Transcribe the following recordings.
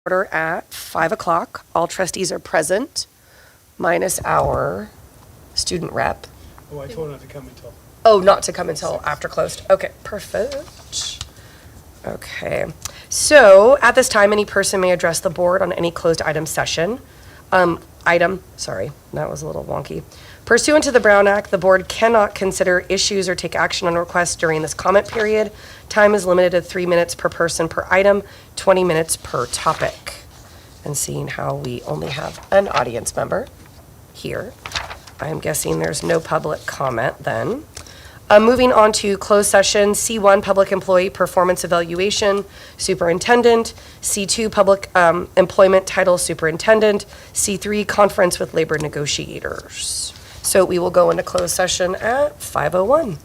order at 5 o'clock. All trustees are present, minus our student rep. Oh, I told her not to come until. Oh, not to come until after closed. Okay, perfect. Okay, so at this time, any person may address the board on any closed item session. Sorry, that was a little wonky. Pursuant to the Brown Act, the board cannot consider issues or take action on requests during this comment period. Time is limited to 3 minutes per person per item, 20 minutes per topic. And seeing how we only have an audience member here, I'm guessing there's no public comment then. Moving on to closed session, C1, Public Employee Performance Evaluation, Superintendent. C2, Public Employment Title, Superintendent. C3, Conference with Labor Negotiators. So we will go into closed session at 5:01.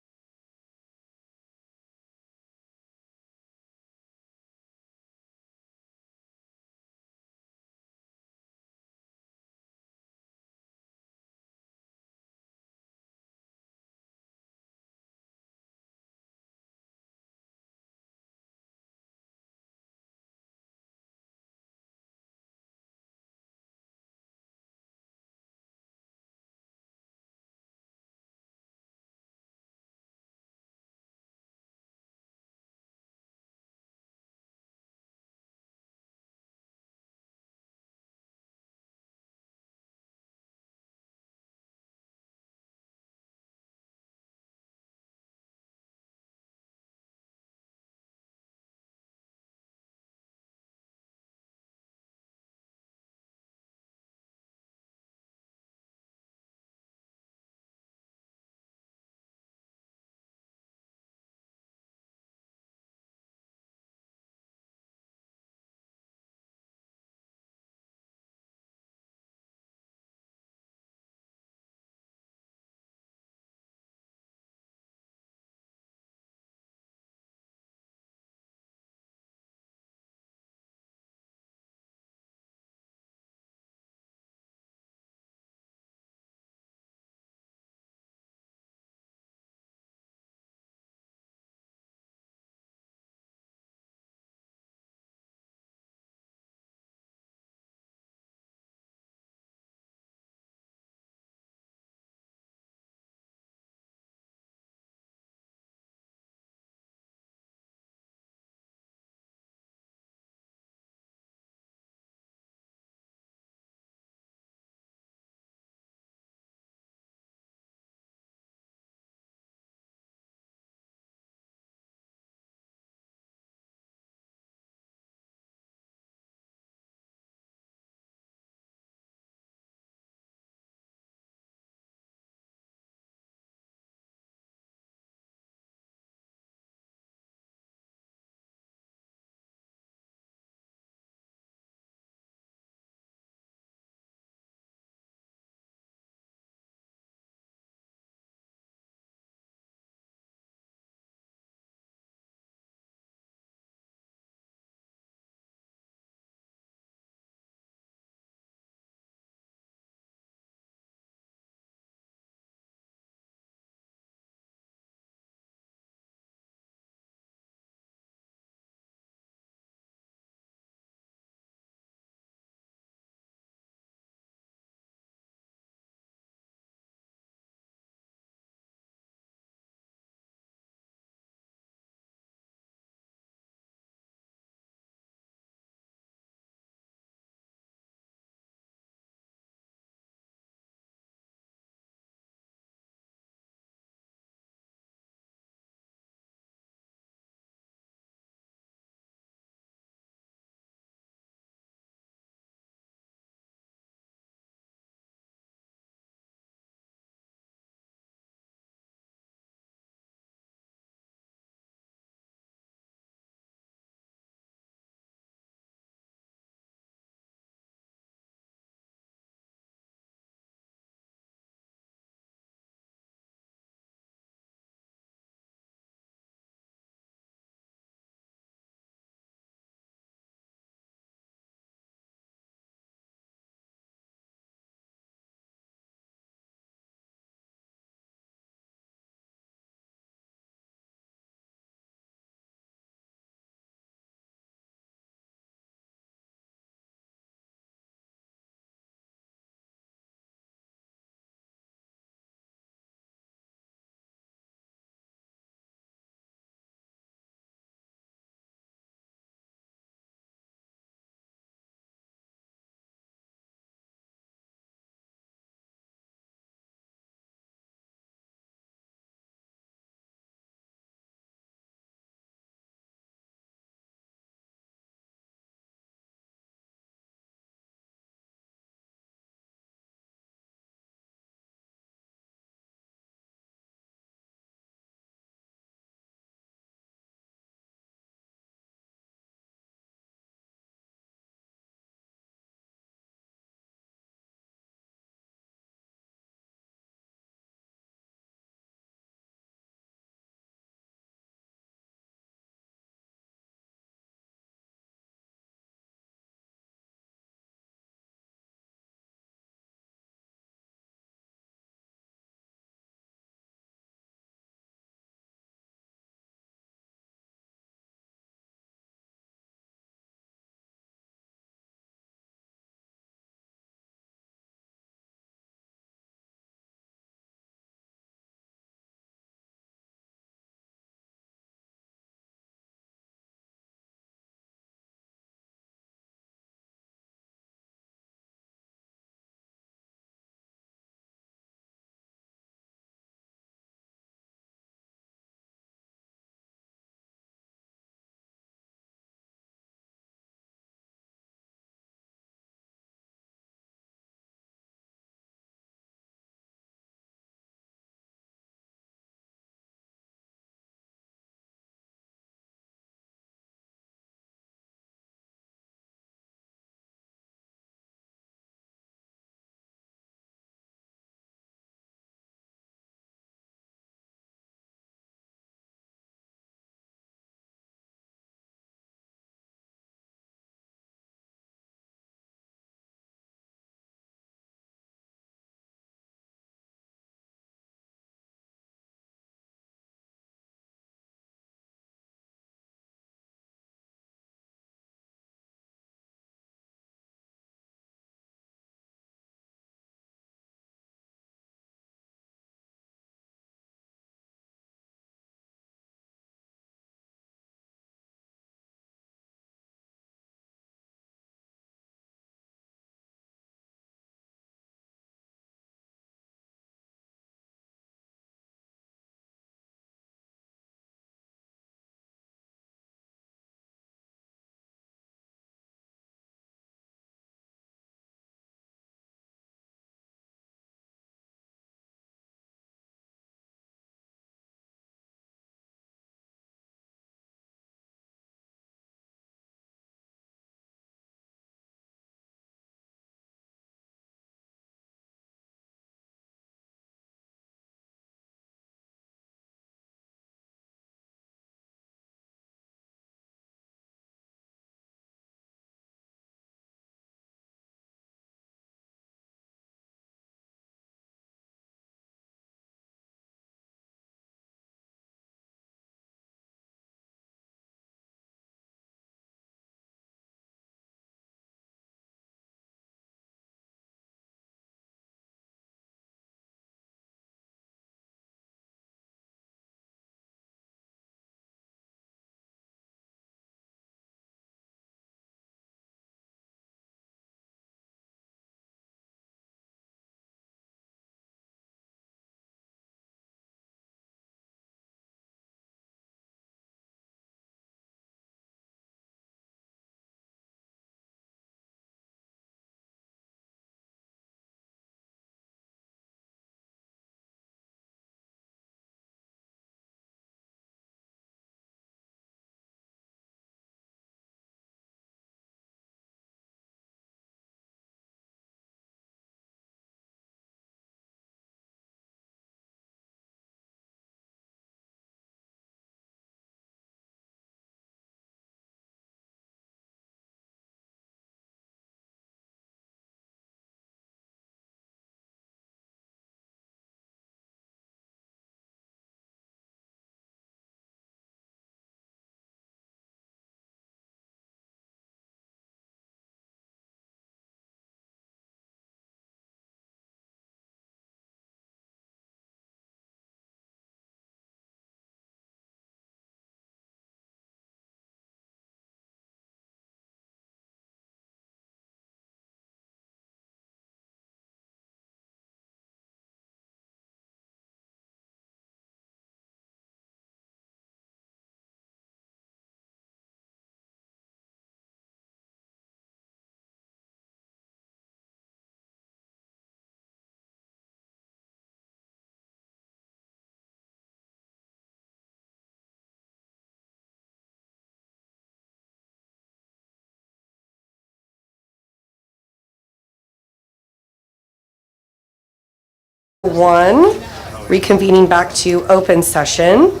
One, reconvening back to open session.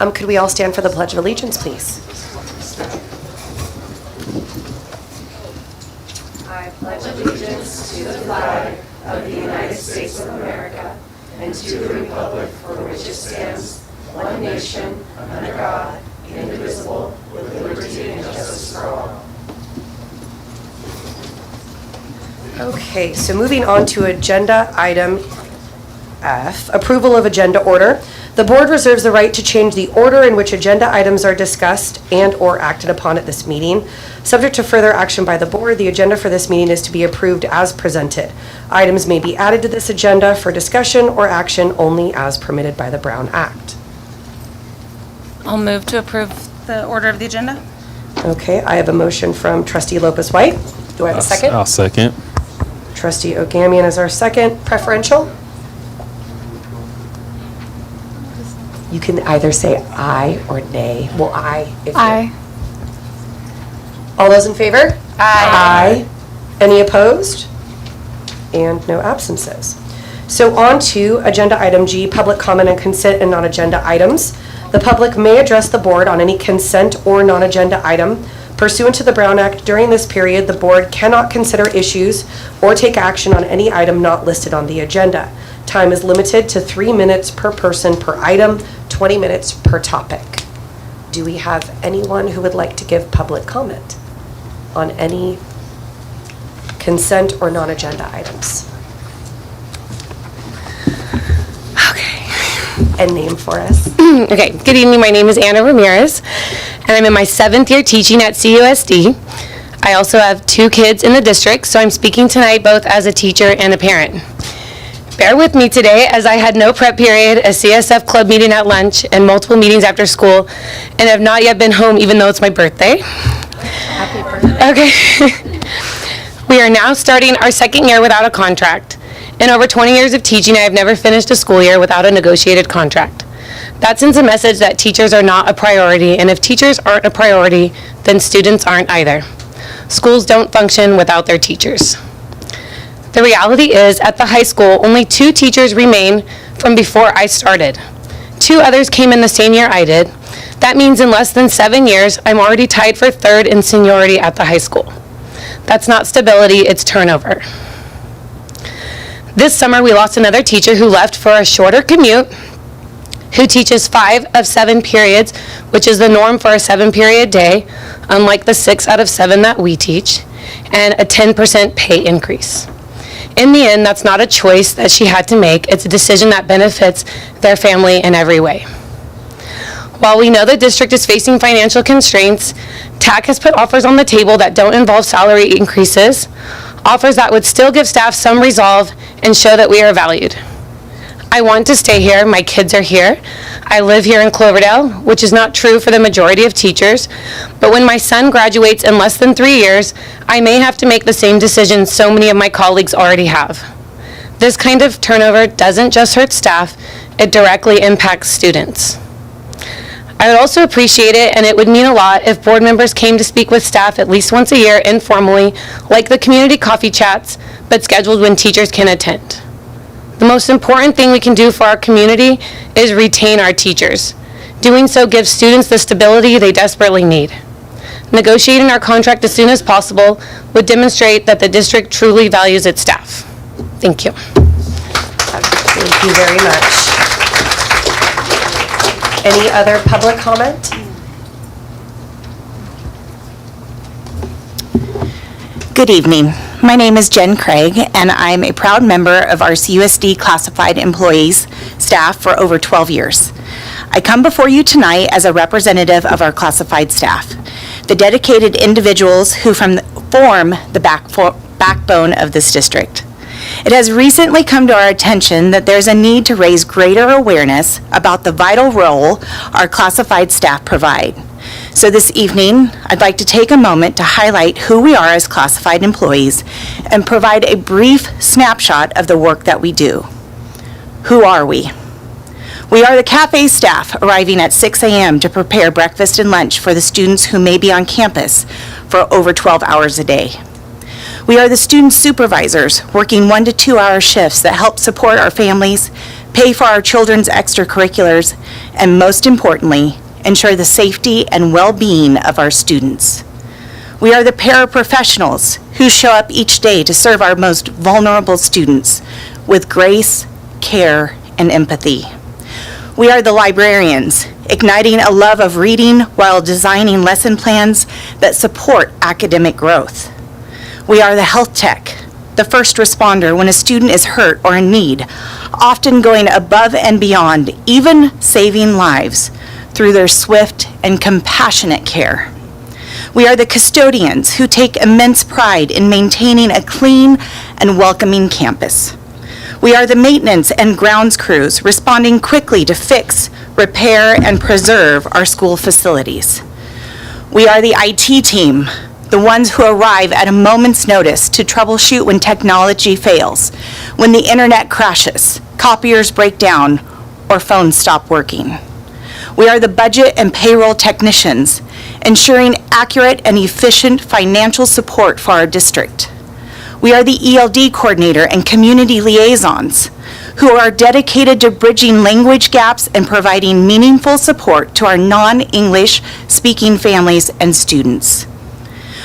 Could we all stand for the Pledge of Allegiance, please? I pledge allegiance to the flag of the United States of America and to the republic for which it stands, one nation, under God, indivisible, with liberty and justice for all. Okay, so moving on to agenda item F, approval of agenda order. The board reserves the right to change the order in which agenda items are discussed and/or acted upon at this meeting. Subject to further action by the board, the agenda for this meeting is to be approved as presented. Items may be added to this agenda for discussion or action only as permitted by the Brown Act. I'll move to approve the order of the agenda. Okay, I have a motion from Trustee Lopez-White. Do I have a second? I'll second. Trustee Ogamian is our second. Preferential? You can either say aye or nay. Well, aye. Aye. All those in favor? Aye. Any opposed? And no absences. So on to agenda item G, public comment and consent and non-agenda items. The public may address the board on any consent or non-agenda item. Pursuant to the Brown Act, during this period, the board cannot consider issues or take action on any item not listed on the agenda. Time is limited to 3 minutes per person per item, 20 minutes per topic. Do we have anyone who would like to give public comment on any consent or non-agenda items? And name for us. Okay, good evening. My name is Anna Ramirez, and I'm in my 7th year teaching at CUSD. I also have 2 kids in the district, so I'm speaking tonight both as a teacher and a parent. Bear with me today as I had no prep period, a CSF club meeting at lunch, and multiple meetings after school, and have not yet been home even though it's my birthday. Happy birthday. Okay. We are now starting our 2nd year without a contract. In over 20 years of teaching, I have never finished a school year without a negotiated contract. That sends a message that teachers are not a priority, and if teachers aren't a priority, then students aren't either. Schools don't function without their teachers. The reality is, at the high school, only 2 teachers remain from before I started. 2 others came in the same year I did. That means in less than 7 years, I'm already tied for 3rd in seniority at the high school. That's not stability, it's turnover. This summer, we lost another teacher who left for a shorter commute, who teaches 5 of 7 periods, which is the norm for a 7-period day, unlike the 6 out of 7 that we teach, and a 10% pay increase. In the end, that's not a choice that she had to make. It's a decision that benefits their family in every way. While we know the district is facing financial constraints, TAC has put offers on the table that don't involve salary increases, offers that would still give staff some resolve and show that we are valued. I want to stay here. My kids are here. I live here in Cloverdale, which is not true for the majority of teachers. But when my son graduates in less than 3 years, I may have to make the same decision so many of my colleagues already have. This kind of turnover doesn't just hurt staff, it directly impacts students. I would also appreciate it, and it would mean a lot, if board members came to speak with staff at least once a year informally, like the community coffee chats, but scheduled when teachers can attend. The most important thing we can do for our community is retain our teachers. Doing so gives students the stability they desperately need. Negotiating our contract as soon as possible would demonstrate that the district truly values its staff. Thank you. Thank you very much. Any other public comment? Good evening. My name is Jen Craig, and I'm a proud member of our CUSD classified employees staff for over 12 years. I come before you tonight as a representative of our classified staff, the dedicated individuals who form the backbone of this district. It has recently come to our attention that there's a need to raise greater awareness about the vital role our classified staff provide. So this evening, I'd like to take a moment to highlight who we are as classified employees and provide a brief snapshot of the work that we do. Who are we? We are the cafe staff arriving at 6 a.m. to prepare breakfast and lunch for the students who may be on campus for over 12 hours a day. We are the student supervisors, working 1 to 2 hour shifts that help support our families, pay for our children's extracurriculars, and most importantly, ensure the safety and well-being of our students. We are the paraprofessionals who show up each day to serve our most vulnerable students with grace, care, and empathy. We are the librarians, igniting a love of reading while designing lesson plans that support academic growth. We are the health tech, the first responder when a student is hurt or in need, often going above and beyond, even saving lives through their swift and compassionate care. We are the custodians who take immense pride in maintaining a clean and welcoming campus. We are the maintenance and grounds crews responding quickly to fix, repair, and preserve our school facilities. We are the IT team, the ones who arrive at a moment's notice to troubleshoot when technology fails, when the internet crashes, copiers break down, or phones stop working. We are the budget and payroll technicians, ensuring accurate and efficient financial support for our district. We are the ELD coordinator and community liaisons, who are dedicated to bridging language gaps and providing meaningful support to our non-English speaking families and students.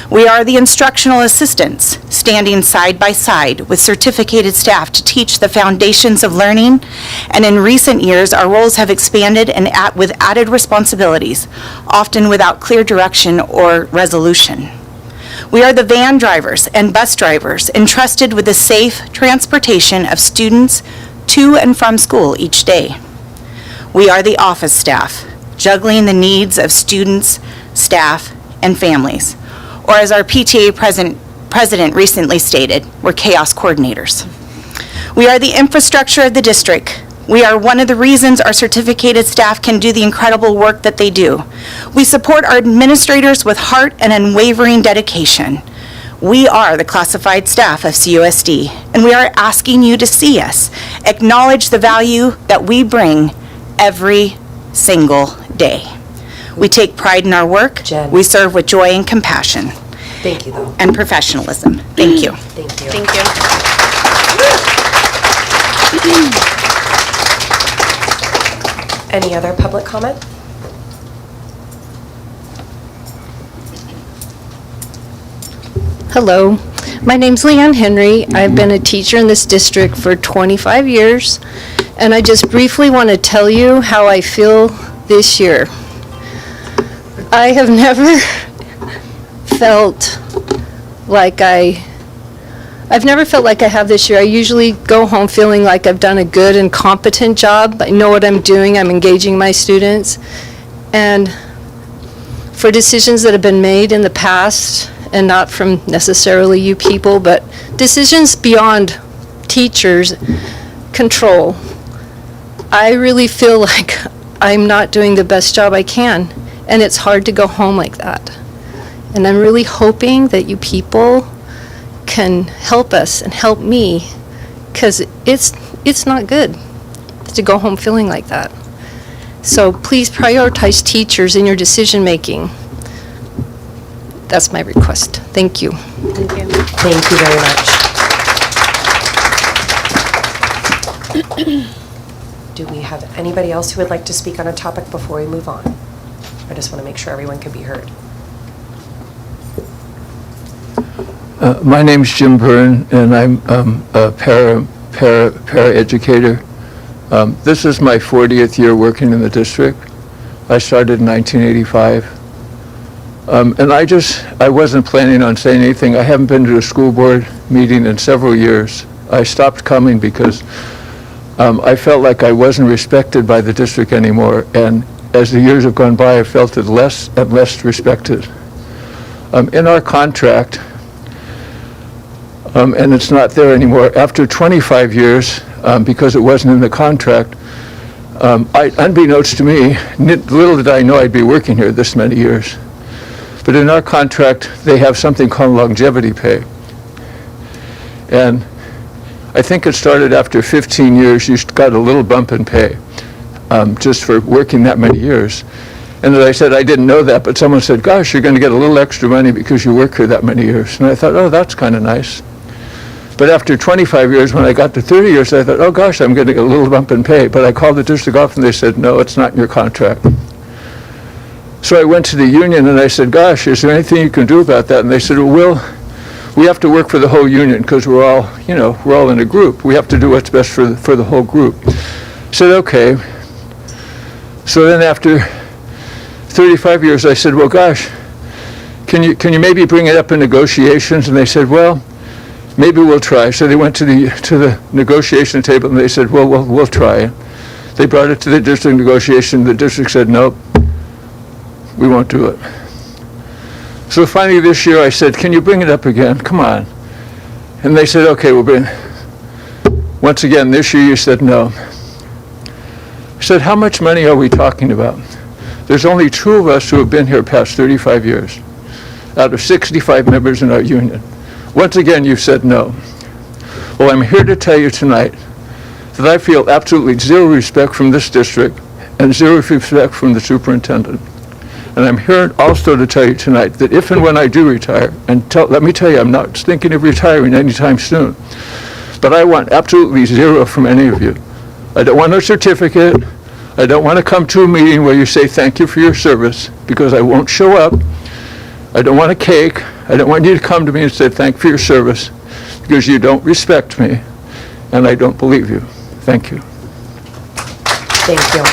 We are the instructional assistants, standing side by side with certificated staff to teach the foundations of learning, and in recent years, our roles have expanded and with added responsibilities, often without clear direction or resolution. We are the van drivers and bus drivers entrusted with the safe transportation of students to and from school each day. We are the office staff, juggling the needs of students, staff, and families. Or as our PTA president recently stated, we're chaos coordinators. We are the infrastructure of the district. We are one of the reasons our certificated staff can do the incredible work that they do. We support our administrators with heart and unwavering dedication. We are the classified staff of CUSD, and we are asking you to see us, acknowledge the value that we bring every single day. We take pride in our work. Jen. We serve with joy and compassion. Thank you, though. And professionalism. Thank you. Thank you. Thank you. Any other public comment? Hello, my name's Leanne Henry. I've been a teacher in this district for 25 years, and I just briefly want to tell you how I feel this year. I have never felt like I've never felt like I have this year. I usually go home feeling like I've done a good and competent job. I know what I'm doing. I'm engaging my students. And for decisions that have been made in the past, and not from necessarily you people, but decisions beyond teachers' control, I really feel like I'm not doing the best job I can. And it's hard to go home like that. And I'm really hoping that you people can help us and help me, because it's not good to go home feeling like that. So please prioritize teachers in your decision making. That's my request. Thank you. Thank you. Thank you very much. Do we have anybody else who would like to speak on a topic before we move on? I just want to make sure everyone can be heard. My name's Jim Byrne, and I'm a para-educator. This is my 40th year working in the district. I started in 1985. And I wasn't planning on saying anything. I haven't been to a school board meeting in several years. I stopped coming because I felt like I wasn't respected by the district anymore. And as the years have gone by, I felt it less and less respected. In our contract, and it's not there anymore, after 25 years, because it wasn't in the contract, unbeknownst to me, little did I know I'd be working here this many years. But in our contract, they have something called longevity pay. And I think it started after 15 years, you got a little bump in pay, just for working that many years. And then I said, I didn't know that, but someone said, gosh, you're going to get a little extra money because you work here that many years. And I thought, oh, that's kind of nice. But after 25 years, when I got to 30 years, I thought, oh gosh, I'm going to get a little bump in pay. But I called the district office and they said, no, it's not in your contract. So I went to the union and I said, gosh, is there anything you can do about that? And they said, well, we have to work for the whole union because we're all, we're all in a group. We have to do what's best for the whole group. I said, okay. So then after 35 years, I said, well, gosh, can you maybe bring it up in negotiations? And they said, well, maybe we'll try. So they went to the negotiation table and they said, well, we'll try. They brought it to the district negotiation. The district said, nope, we won't do it. So finally this year I said, can you bring it up again? Come on. And they said, okay, we'll bring it. Once again, this year you said no. I said, how much money are we talking about? There's only 2 of us who have been here past 35 years out of 65 members in our union. Once again, you said no. Well, I'm here to tell you tonight that I feel absolutely zero respect from this district and zero respect from the superintendent. And I'm here also to tell you tonight that if and when I do retire, and let me tell you, I'm not thinking of retiring anytime soon, but I want absolutely zero from any of you. I don't want a certificate. I don't want to come to a meeting where you say thank you for your service, because I won't show up. I don't want a cake. I don't want you to come to me and say thank you for your service, because you don't respect me, and I don't believe you. Thank you. Thank you.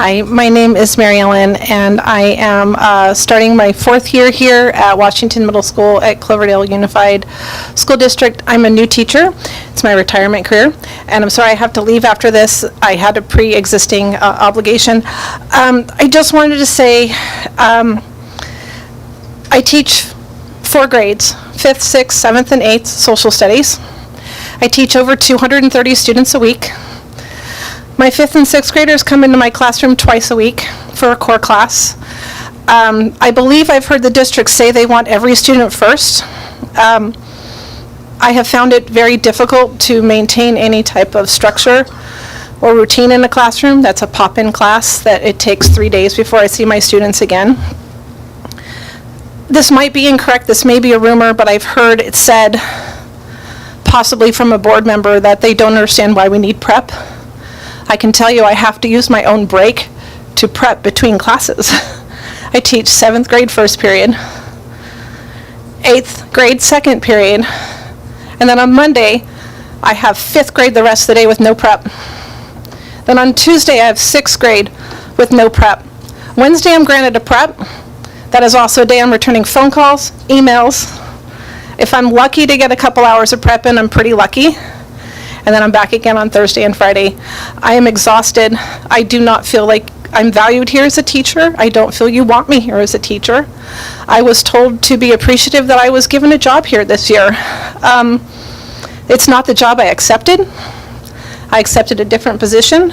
Hi, my name is Mary Ellen, and I am starting my 4th year here at Washington Middle School at Cloverdale Unified School District. I'm a new teacher. It's my retirement career, and I'm sorry I have to leave after this. I had a pre-existing obligation. I just wanted to say I teach 4 grades, 5th, 6th, 7th, and 8th social studies. I teach over 230 students a week. My 5th and 6th graders come into my classroom twice a week for a core class. I believe I've heard the district say they want every student first. I have found it very difficult to maintain any type of structure or routine in a classroom. That's a pop-in class that it takes 3 days before I see my students again. This might be incorrect, this may be a rumor, but I've heard it said, possibly from a board member, that they don't understand why we need prep. I can tell you I have to use my own break to prep between classes. I teach 7th grade 1st period, 8th grade 2nd period, and then on Monday I have 5th grade the rest of the day with no prep. Then on Tuesday I have 6th grade with no prep. Wednesday I'm granted a prep. That is also a day I'm returning phone calls, emails. If I'm lucky to get a couple hours of prep in, I'm pretty lucky. And then I'm back again on Thursday and Friday. I am exhausted. I do not feel like I'm valued here as a teacher. I don't feel you want me here as a teacher. I was told to be appreciative that I was given a job here this year. It's not the job I accepted. I accepted a different position.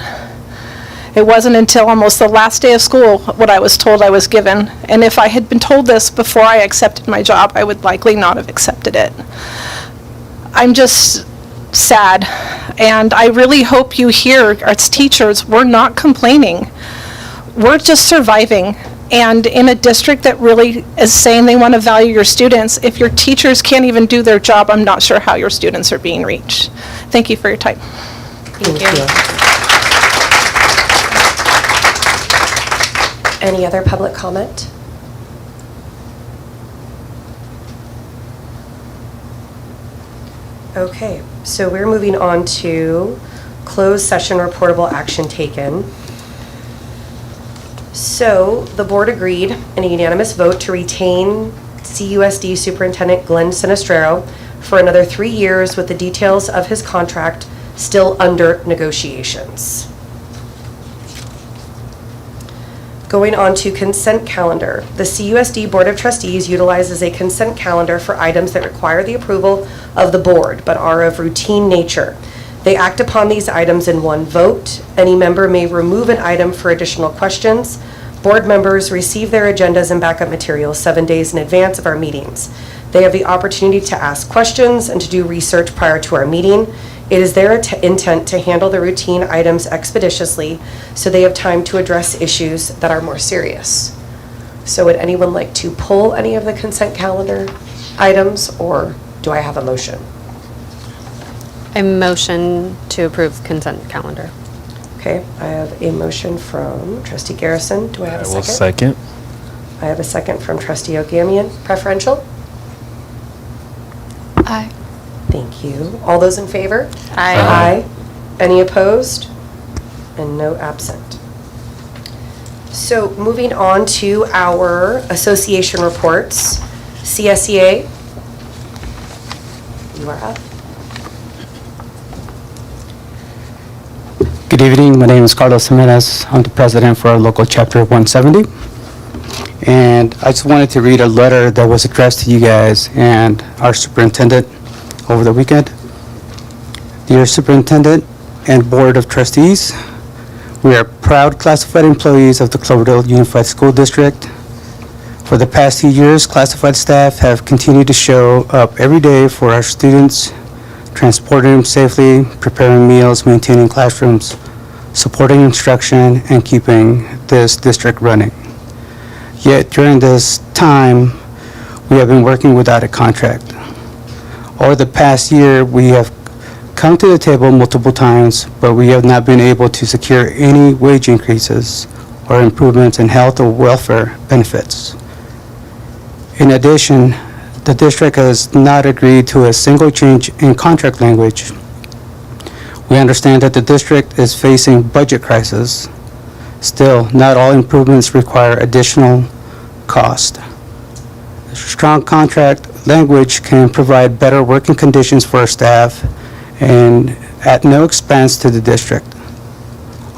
It wasn't until almost the last day of school what I was told I was given. And if I had been told this before I accepted my job, I would likely not have accepted it. I'm just sad, and I really hope you hear, as teachers, we're not complaining. We're just surviving, and in a district that really is saying they want to value your students, if your teachers can't even do their job, I'm not sure how your students are being reached. Thank you for your time. Thank you. Any other public comment? Okay, so we're moving on to closed session reportable action taken. So the board agreed in a unanimous vote to retain CUSD Superintendent Glenn Sinistraro for another 3 years with the details of his contract still under negotiations. Going on to consent calendar. The CUSD Board of Trustees utilizes a consent calendar for items that require the approval of the board but are of routine nature. They act upon these items in one vote. Any member may remove an item for additional questions. Board members receive their agendas and backup materials 7 days in advance of our meetings. They have the opportunity to ask questions and to do research prior to our meeting. It is their intent to handle the routine items expeditiously so they have time to address issues that are more serious. So would anyone like to pull any of the consent calendar items, or do I have a motion? A motion to approve consent calendar. Okay, I have a motion from trustee Garrison. Do I have a I will second? second. I have a second from trustee Ogamian. Preferential? Aye. Thank you. All those in favor? Aye. Any opposed? And no absent. So moving on to our association reports. CSEA, you are up. Good evening, my name is Carlos Jimenez. I'm the president for our local chapter 170. And I just wanted to read a letter that was addressed to you guys and our superintendent over the weekend. Dear Superintendent and Board of Trustees, we are proud classified employees of the Cloverdale Unified School District. For the past 2 years, classified staff have continued to show up every day for our students, transporting them safely, preparing meals, maintaining classrooms, supporting instruction, and keeping this district running. Yet during this time, we have been working without a contract. Over the past year, we have come to the table multiple times, but we have not been able to secure any wage increases or improvements in health or welfare benefits. In addition, the district has not agreed to a single change in contract language. We understand that the district is facing budget crisis. Still, not all improvements require additional cost. Strong contract language can provide better working conditions for our staff and at no expense to the district.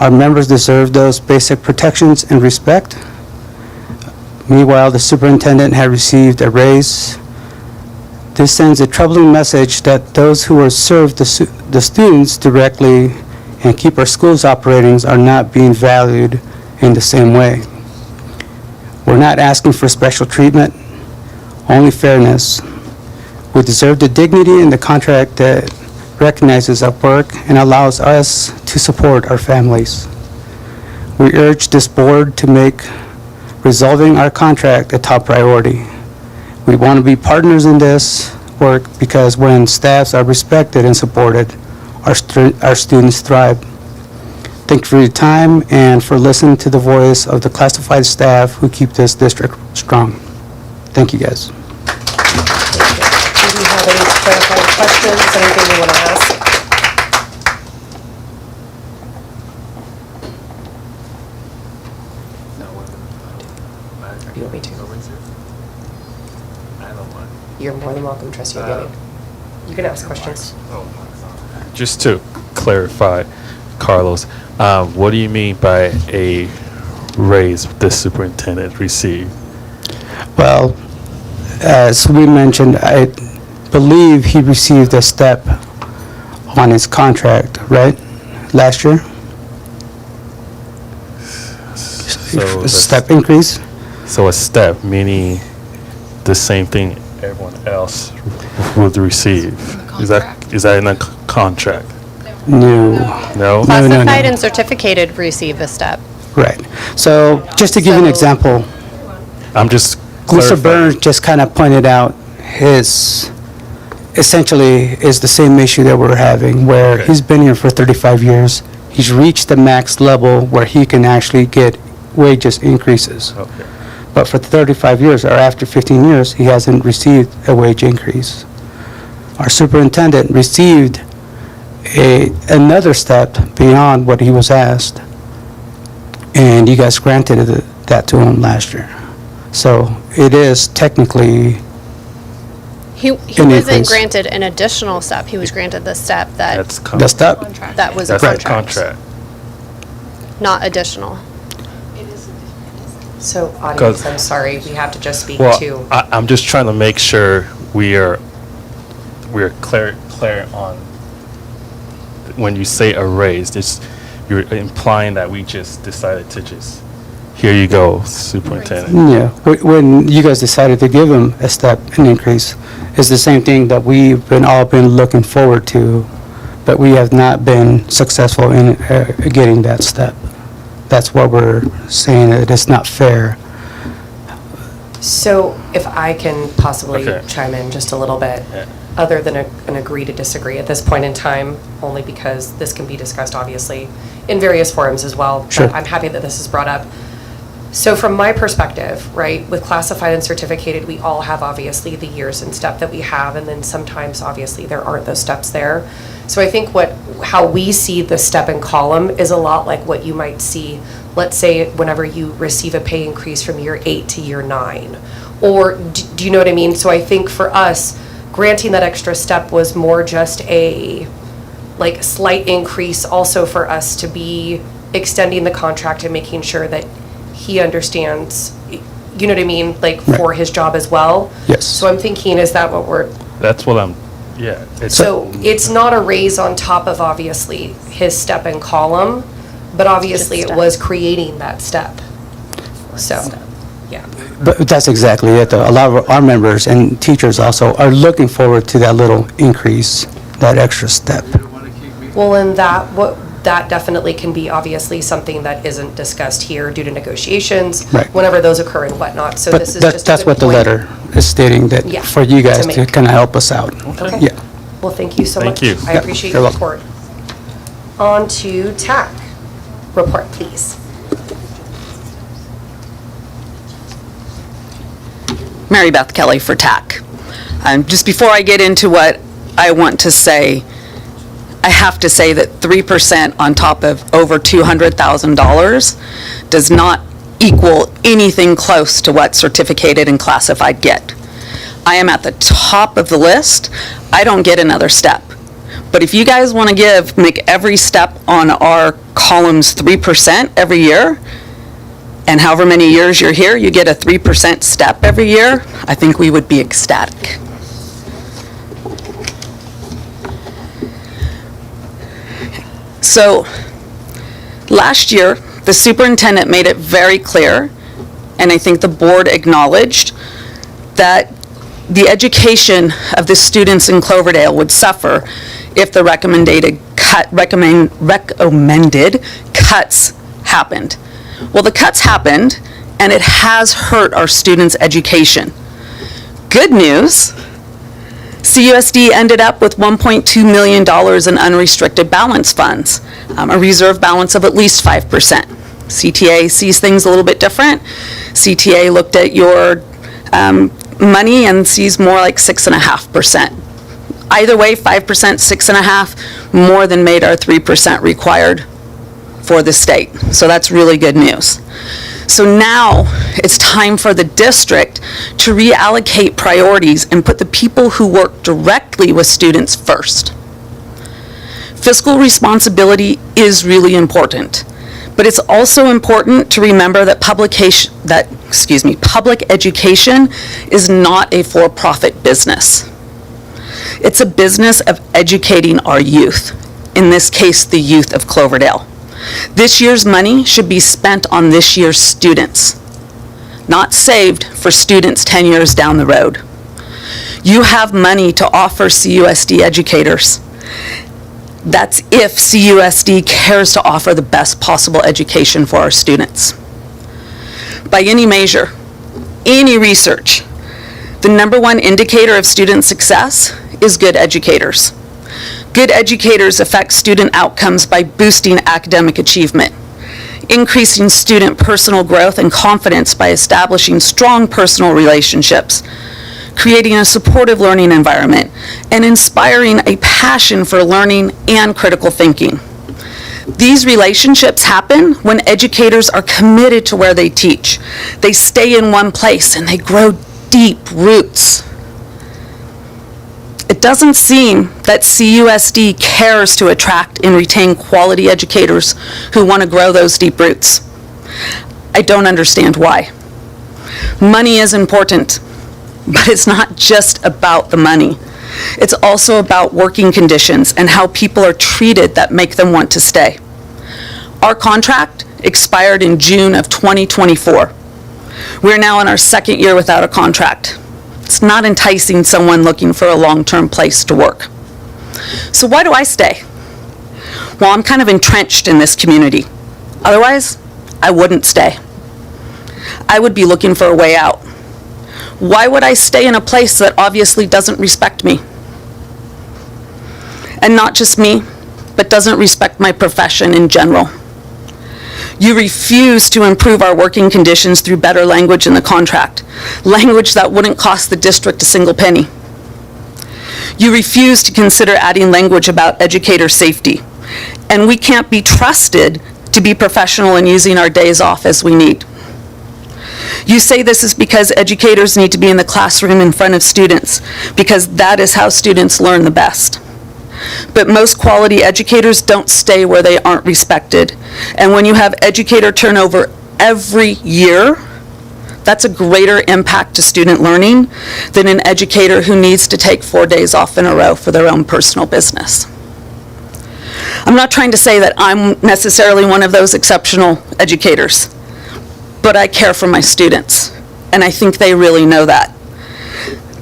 Our members deserve those basic protections and respect. Meanwhile, the superintendent had received a raise. This sends a troubling message that those who are served the students directly and keep our schools operating are not being valued in the same way. We're not asking for special treatment, only fairness. We deserve the dignity in the contract that recognizes our work and allows us to support our families. We urge this board to make resolving our contract a top priority. We want to be partners in this work because when staffs are respected and supported, our students thrive. Thank you for your time and for listening to the voice of the classified staff who keep this district strong. Thank you, guys. Do you have any clarifying questions, anything you want to ask? You want me to? You're more than welcome, trustee O'Gillian. You can ask questions. Just to clarify, Carlos, what do you mean by a raise the superintendent received? Well, as we mentioned, I believe he received a step on his contract, right, last year? So A step increase? So a step, meaning the same thing everyone else would receive. Is that in a contract? No. No? Classified and certificated receive a step. Right. So just to give you an So- example, I'm just Mr. clarifying. Burns just kind of pointed out his, essentially, is the same issue that we're having, where Okay. he's been here for 35 years. He's reached the max level where he can actually get wages increases. Okay. But for 35 years, or after 15 years, he hasn't received a wage increase. Our superintendent received another step beyond what he was asked, and you guys granted that to him last year. So it is technically He An wasn't increase. granted an additional step. He was granted the step That's the step. that was a That's the contract, contract. not additional. So audience, I'm sorry, we have to just speak Well, to, I'm just trying to make sure we're clear on when you say a raise, you're implying that we just decided to just, here you go, superintendent. Yeah, when you guys decided to give him a step, an increase, it's the same thing that we've all been looking forward to but we have not been successful in getting that step. That's what we're saying, that it's not fair. So if I can possibly Okay. chime in just a little bit, Yeah. other than an agree to disagree at this point in time, only because this can be discussed obviously in various forums as well. Sure. But I'm happy that this is brought up. So from my perspective, right, with classified and certificated, we all have obviously the years and step that we have, and then sometimes obviously there aren't those steps there. So I think how we see the step and column is a lot like what you might see, let's say, whenever you receive a pay increase from year 8 to year 9. Or, do you know what I mean? So I think for us, granting that extra step was more just a, like, slight increase also for us to be extending the contract and making sure that he understands, you know what I mean, like, Right. for his job as well. Yes. So I'm thinking, is that what we're, That's what yeah. so it's not a raise on top of obviously his step and column, but obviously Just it step. was creating that step. So, yeah. But that's exactly it, though. A lot of our members and teachers also are looking forward to that little increase, that extra step. Well, and that definitely can be obviously something that isn't discussed here due to negotiations. Right. Whenever those occur and whatnot, so But this is just a that's good what the point. letter is stating, that Yeah, for you guys to to make. kind of help us out. Okay. Yeah. Well, thank you so much. Thank you. I Yeah, appreciate you're your welcome. report. On to TAC. Report, please. Mary Beth Kelly for TAC. Just before I get into what I want to say, I have to say that 3% on top of over $200,000 does not equal anything close to what certificated and classified get. I am at the top of the list. I don't get another step. But if you guys want to make every step on our columns 3% every year, and however many years you're here, you get a 3% step every year, I think we would be ecstatic. So, last year, the superintendent made it very clear, and I think the board acknowledged, that the education of the students in Cloverdale would suffer if the recommended cuts happened. Well, the cuts happened, and it has hurt our students' education. Good news, CUSD ended up with $1.2 million in unrestricted balance funds, a reserve balance of at least 5%. CTA sees things a little bit different. CTA looked at your money and sees more like 6.5%. Either way, 5%, 6.5%, more than made our 3% required for the state. So that's really good news. So now it's time for the district to reallocate priorities and put the people who work directly with students first. Fiscal responsibility is really important, but it's also important to remember that public education is not a for-profit business. It's a business of educating our youth, in this case, the youth of Cloverdale. This year's money should be spent on this year's students, not saved for students 10 years down the road. You have money to offer CUSD educators. That's if CUSD cares to offer the best possible education for our students. By any measure, any research, the #1 indicator of student success is good educators. Good educators affect student outcomes by boosting academic achievement, increasing student personal growth and confidence by establishing strong personal relationships, creating a supportive learning environment, and inspiring a passion for learning and critical thinking. These relationships happen when educators are committed to where they teach. They stay in one place and they grow deep roots. It doesn't seem that CUSD cares to attract and retain quality educators who want to grow those deep roots. I don't understand why. Money is important, but it's not just about the money. It's also about working conditions and how people are treated that make them want to stay. Our contract expired in June of 2024. We're now in our second year without a contract. It's not enticing someone looking for a long-term place to work. So why do I stay? Well, I'm kind of entrenched in this community. Otherwise, I wouldn't stay. I would be looking for a way out. Why would I stay in a place that obviously doesn't respect me? And not just me, but doesn't respect my profession in general. You refuse to improve our working conditions through better language in the contract, language that wouldn't cost the district a single penny. You refuse to consider adding language about educator safety, and we can't be trusted to be professional in using our days off as we need. You say this is because educators need to be in the classroom in front of students, because that is how students learn the best. But most quality educators don't stay where they aren't respected. And when you have educator turnover every year, that's a greater impact to student learning than an educator who needs to take 4 days off in a row for their own personal business. I'm not trying to say that I'm necessarily one of those exceptional educators, but I care for my students, and I think they really know that.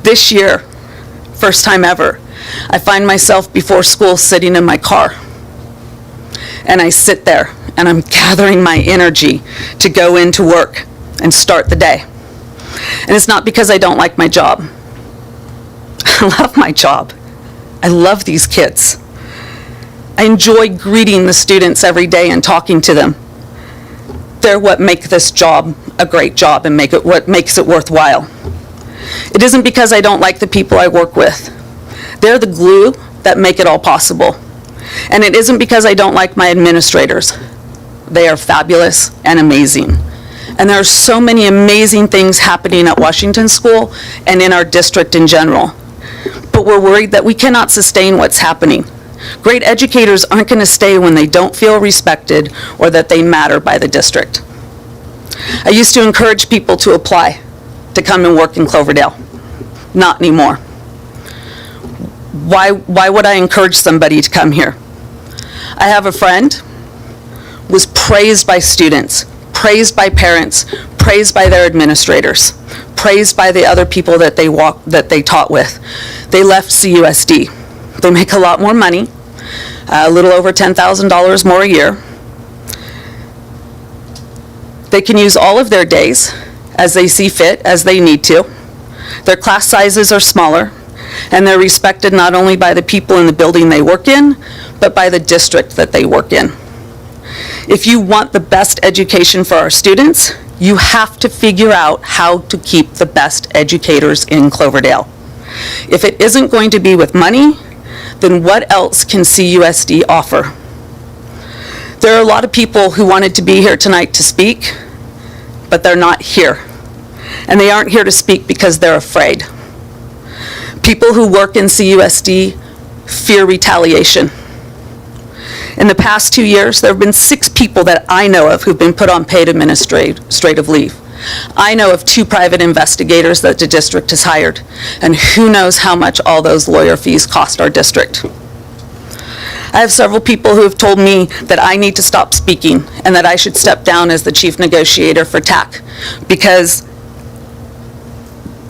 This year, first time ever, I find myself before school sitting in my car, and I sit there and I'm gathering my energy to go into work and start the day. And it's not because I don't like my job. I love my job. I love these kids. I enjoy greeting the students every day and talking to them. They're what make this job a great job and what makes it worthwhile. It isn't because I don't like the people I work with. They're the glue that make it all possible. And it isn't because I don't like my administrators. They are fabulous and amazing. And there are so many amazing things happening at Washington School and in our district in general. But we're worried that we cannot sustain what's happening. Great educators aren't going to stay when they don't feel respected or that they matter by the district. I used to encourage people to apply to come and work in Cloverdale. Not anymore. Why would I encourage somebody to come here? I have a friend, was praised by students, praised by parents, praised by their administrators, praised by the other people that they taught with. They left CUSD. They make a lot more money, a little over $10,000 more a year. They can use all of their days as they see fit, as they need to. Their class sizes are smaller, and they're respected not only by the people in the building they work in, but by the district that they work in. If you want the best education for our students, you have to figure out how to keep the best educators in Cloverdale. If it isn't going to be with money, then what else can CUSD offer? There are a lot of people who wanted to be here tonight to speak, but they're not here. And they aren't here to speak because they're afraid. People who work in CUSD fear retaliation. In the past 2 years, there have been 6 people that I know of who've been put on paid administrative leave. I know of 2 private investigators that the district has hired, and who knows how much all those lawyer fees cost our district. I have several people who have told me that I need to stop speaking and that I should step down as the chief negotiator for TAC because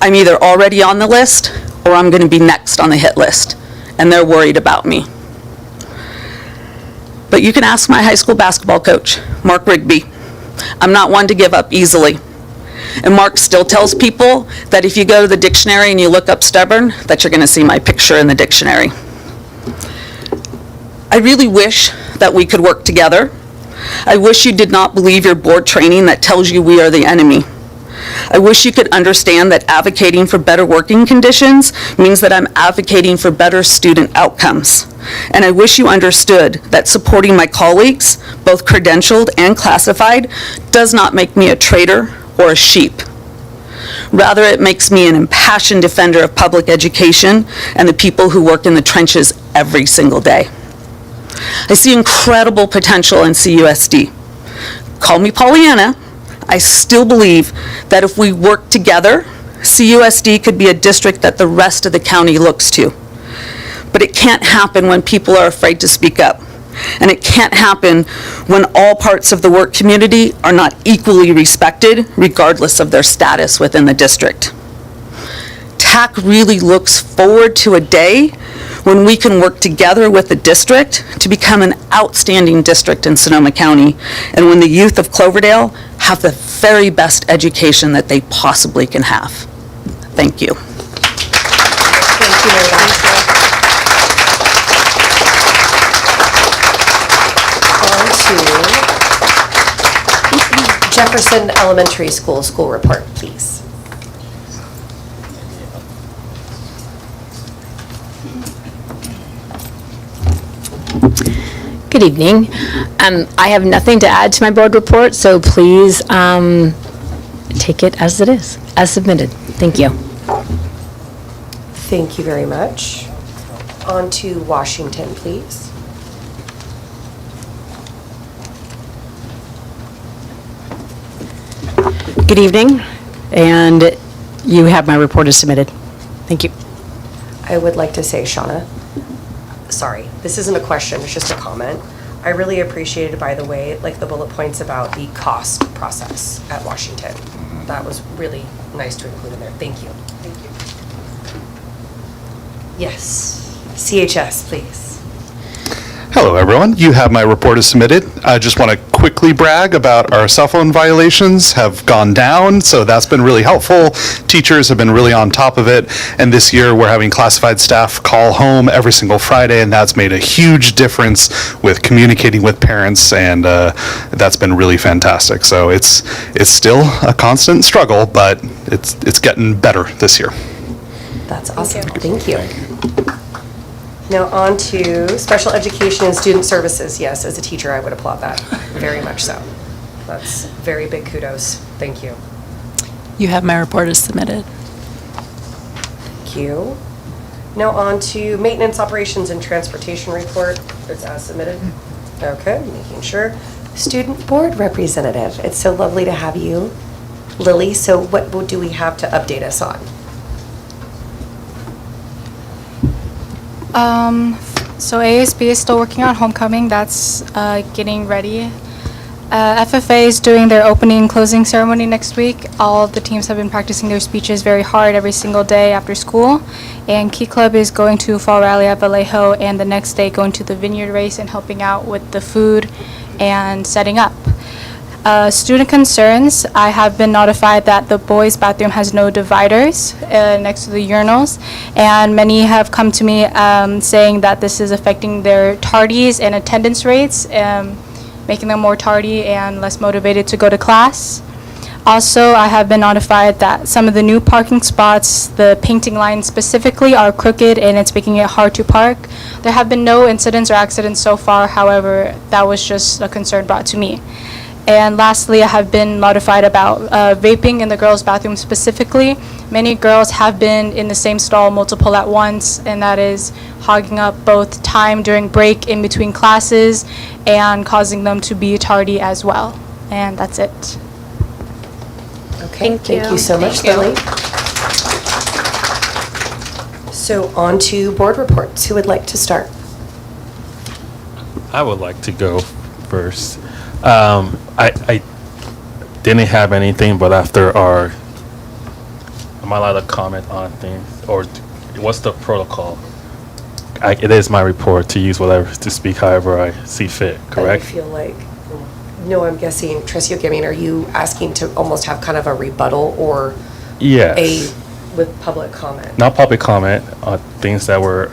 I'm either already on the list or I'm going to be next on the hit list, and they're worried about me. But you can ask my high school basketball coach, Mark Rigby. I'm not one to give up easily. And Mark still tells people that if you go to the dictionary and you look up stubborn, that you're going to see my picture in the dictionary. I really wish that we could work together. I wish you did not believe your board training that tells you we are the enemy. I wish you could understand that advocating for better working conditions means that I'm advocating for better student outcomes. And I wish you understood that supporting my colleagues, both credentialed and classified, does not make me a traitor or a sheep. Rather, it makes me an impassioned defender of public education and the people who work in the trenches every single day. I see incredible potential in CUSD. Call me Pollyanna. I still believe that if we work together, CUSD could be a district that the rest of the county looks to. But it can't happen when people are afraid to speak up. And it can't happen when all parts of the work community are not equally respected, regardless of their status within the district. TAC really looks forward to a day when we can work together with the district to become an outstanding district in Sonoma County, and when the youth of Cloverdale have the very best education that they possibly can have. Thank you. Thank you, Mary Beth. On to Jefferson Elementary School school report, please. Good evening. I have nothing to add to my board report, so please take it as it is, as submitted. Thank you. Thank you very much. On to Washington, please. Good evening, and you have my report as submitted. Thank you. I would like to say, Shauna, sorry, this isn't a question, it's just a comment. I really appreciated, by the way, like the bullet points about the cost process at Washington. That was really nice to include in there. Thank you. Thank you. Yes, CHS, please. Hello, everyone. You have my report as submitted. I just want to quickly brag about our cell phone violations have gone down, so that's been really helpful. Teachers have been really on top of it, and this year we're having classified staff call home every single Friday, and that's made a huge difference with communicating with parents, and that's been really fantastic. So it's still a constant struggle, but it's getting better this year. That's awesome. Thank you. Now on to special education and student services. Yes, as a teacher, I would applaud that, very much so. That's very big kudos. Thank you. You have my report as submitted. Thank you. Now on to maintenance, operations, and transportation report. It's as submitted. Okay, making sure. Student board representative. It's so lovely to have you, Lily. So what do we have to update us on? So ASB is still working on homecoming. That's getting ready. FFA is doing their opening and closing ceremony next week. All of the teams have been practicing their speeches very hard every single day after school. And Key Club is going to Fall Rally at Vallejo, and the next day going to the Vineyard Race and helping out with the food and setting up. Student concerns, I have been notified that the boys' bathroom has no dividers next to the urinals, and many have come to me saying that this is affecting their tardies and attendance rates, making them more tardy and less motivated to go to class. Also, I have been notified that some of the new parking spots, the painting lines specifically, are crooked and it's making it hard to park. There have been no incidents or accidents so far, however, that was just a concern brought to me. And lastly, I have been notified about vaping in the girls' bathroom specifically. Many girls have been in the same stall multiple at once, and that is hogging up both time during break in between classes and causing them to be tardy as well. And that's it. Okay, thank you so much, Lily. So on to board reports. Who would like to start? I would like to go first. I didn't have anything, but after our, am I allowed to comment on things? Or what's the protocol? It is my report to use whatever, to speak however I see fit, correct? I feel like, no, I'm guessing, Trustee O'Gimmy, are you asking to almost have kind of a rebuttal or Yes. with public comment? Not public comment on things that were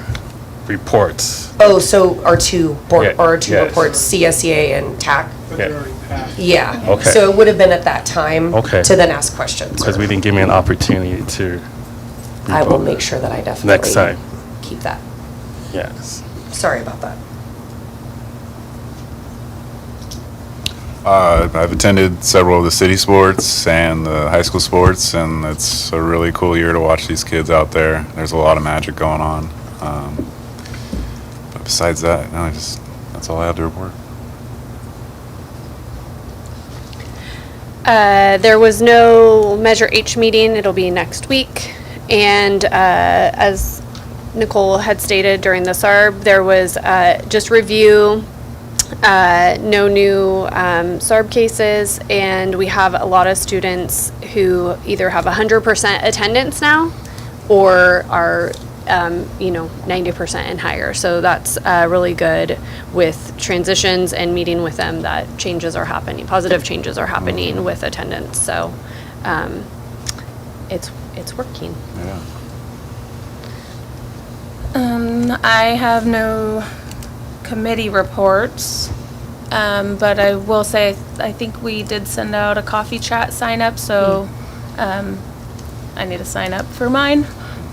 reports. Oh, so our two board, Yeah, or our two yes. reports, CSEA and TAC? But they're already passed. Yeah. Okay. So it would have been at that time Okay. to then ask questions. Because we didn't give me an opportunity to. I will rebut. make sure that I definitely Next time. keep that. Yes. Sorry about that. I've attended several of the city sports and the high school sports, and it's a really cool year to watch these kids out there. There's a lot of magic going on. But besides that, no, that's all I have to report. There was no Measure H meeting. It'll be next week. And as Nicole had stated during the SARB, there was just review, no new SARB cases, and we have a lot of students who either have 100% attendance now or are 90% and higher. So that's really good with transitions and meeting with them that changes are happening, positive changes are happening with attendance. So it's working. Yeah. I have no committee reports, but I will say, I think we did send out a coffee chat sign up, so I need to sign up for mine,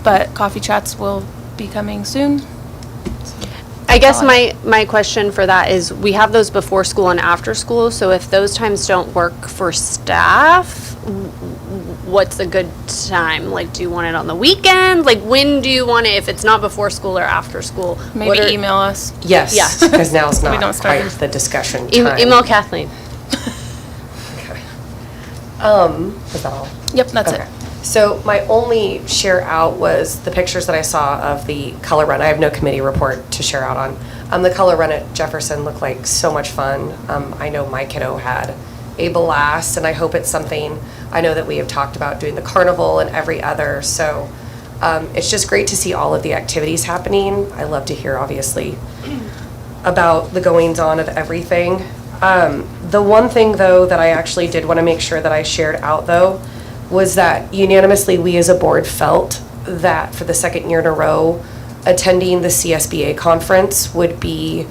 but coffee chats will be coming soon. I guess my question for that is, we have those before school and after school, so if those times don't work for staff, what's a good time? Like, do you want it on the weekend? Like, when do you want it, if it's not before school or after school? Maybe email us. Yes, Yeah. because now it's We not don't start quite in- the discussion time. Email Kathleen. Okay. Is that all? Yep, that's Okay. it. So my only share out was the pictures that I saw of the color run. I have no committee report to share out on. The color run at Jefferson looked like so much fun. I know my kiddo had a blast, and I hope it's something, I know that we have talked about doing the carnival and every other, so it's just great to see all of the activities happening. I love to hear, obviously, about the goings-on of everything. The one thing, though, that I actually did want to make sure that I shared out, though, was that unanimously we as a board felt that for the second year in a row, attending the CSBA conference would be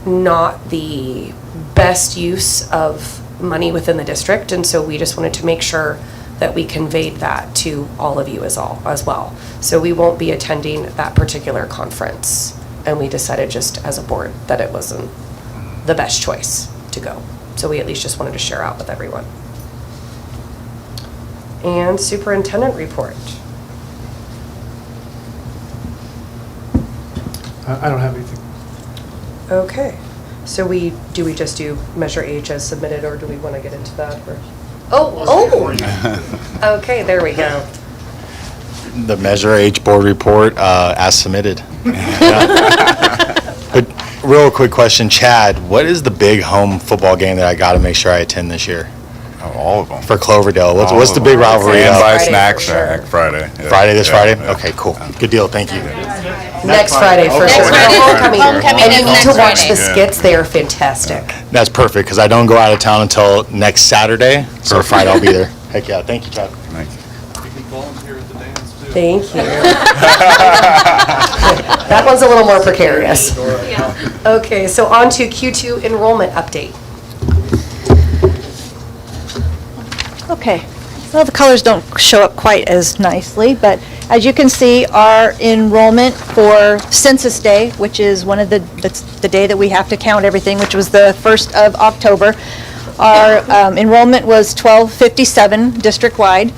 not the best use of money within the district, and so we just wanted to make sure that we conveyed that to all of you as well. So we won't be attending that particular conference, and we decided just as a board that it wasn't the best choice to go. So we at least just wanted to share out with everyone. And superintendent report. I don't have anything. Okay, so we just do Measure H as submitted, or do we want to get into that? Or okay, there we go. The Measure H board report as submitted. But real quick question, Chad, what is the big home football game that I got to make sure I attend this year? Oh, all of them. For Cloverdale, what's All the of big them. rivalry? And buy Friday snacks for sure. Friday. Yeah. Friday, this Yeah, Friday? yeah. Okay, cool. Good deal, thank you. Next Friday, for Next sure. Friday. Homecoming. Homecoming And is you need next to watch Friday. the skits, they are fantastic. That's perfect, because I don't go out of town until next Saturday, so Perfect. Friday I'll be there. Heck yeah, thank you, Chad. Thank you. Thank you. That one's a little more precarious. Okay, so on to Q2 enrollment update. Okay, well, the colors don't show up quite as nicely, but as you can see, our enrollment for Census Day, which is one of that's the day that we have to count everything, which was the 1st of October, our enrollment was 1257 district-wide.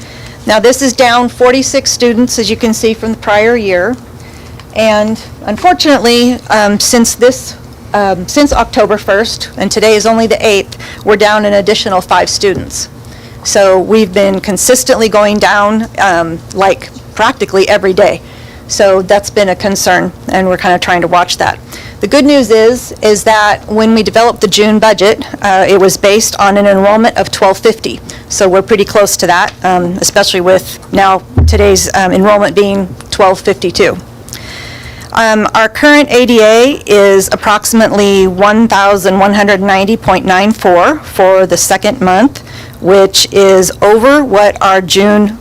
Now, this is down 46 students, as you can see, from the prior year. And unfortunately, since October 1st, and today is only the 8th, we're down an additional 5 students. So we've been consistently going down, like practically every day. So that's been a concern, and we're kind of trying to watch that. The good news is that when we developed the June budget, it was based on an enrollment of 1250. So we're pretty close to that, especially with now today's enrollment being 1252. Our current ADA is approximately 1,190.94 for the second month, which is over what our June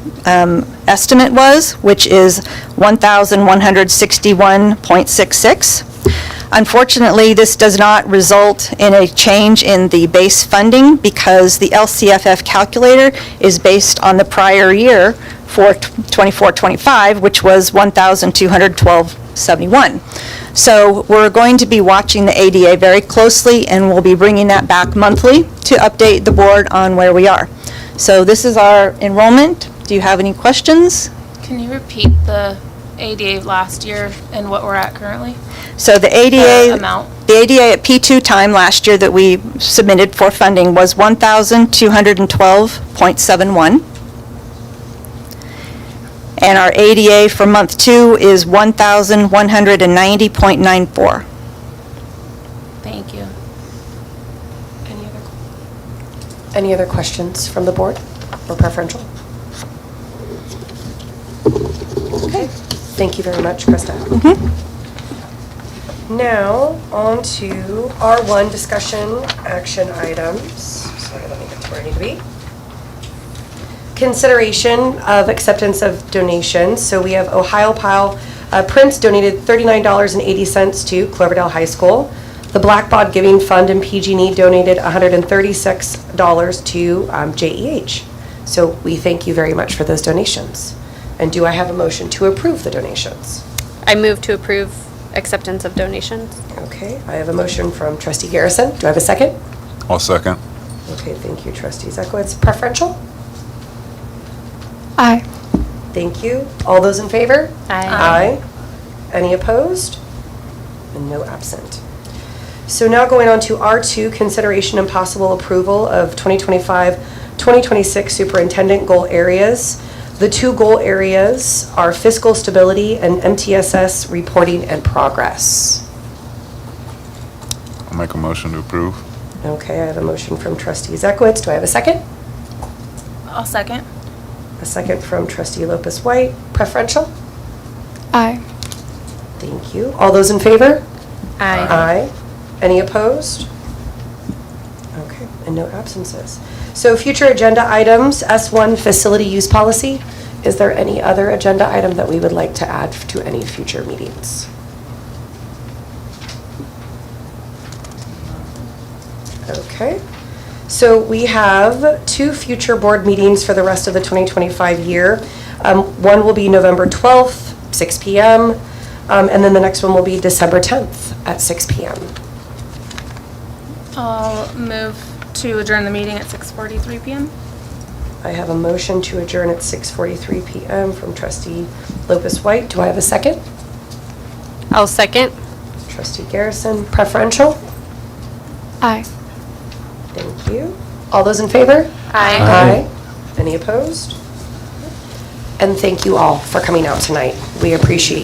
estimate was, which is 1,161.66. Unfortunately, this does not result in a change in the base funding because the LCFF calculator is based on the prior year for 24-25, which was 1,212.71. So we're going to be watching the ADA very closely, and we'll be bringing that back monthly to update the board on where we are. So this is our enrollment. Do you have any questions? Can you repeat the ADA last year and what we're at currently? So the ADA, amount. the ADA at P2 time last year that we submitted for funding was 1,212.71. And our ADA for month 2 is 1,190.94. Thank you. Any other questions from the board or preferential? Okay, Thank you very much, Krista. Now, on to R1 discussion action items. Sorry, let me get to where I need to be. Consideration of acceptance of donations. So we have Ohio Pile Prince donated $39.80 to Cloverdale High School. The Blackbaud Giving Fund and PG&E donated $136 to JEH. So we thank you very much for those donations. And do I have a motion to approve the donations? I move to approve acceptance of donations. Okay, I have a motion from Trustee Garrison. Do I have a second? I'll second. Okay, thank you, Trustee Zekowitz. Preferential? Aye. Thank you. All those in favor? Aye. Aye. Any opposed? And no absent. So now going on to R2, consideration and possible approval of 2025-2026 superintendent goal areas. The two goal areas are fiscal stability and MTSS reporting and progress. I'll make a motion to approve. Okay, I have a motion from Trustee Zekowitz. Do I have a second? I'll second. A second from Trustee Lopez White. Preferential? Aye. Thank you. All those in favor? Aye. Aye. Any opposed? Okay, and no absences. So future agenda items, S1 facility use policy. Is there any other agenda item that we would like to add to any future meetings? Okay. So we have 2 future board meetings for the rest of the 2025 year. One will be November 12th, 6 p.m., and then the next one will be December 10th at 6 p.m. I'll move to adjourn the meeting at 6:43 PM. I have a motion to adjourn at 6:43 p.m. from Trustee Lopez White. Do I have a second? I'll second. Trustee Garrison, preferential? Aye. Thank you. All those in favor? Aye. Aye. Any opposed? And thank you all for coming out tonight. We appreciate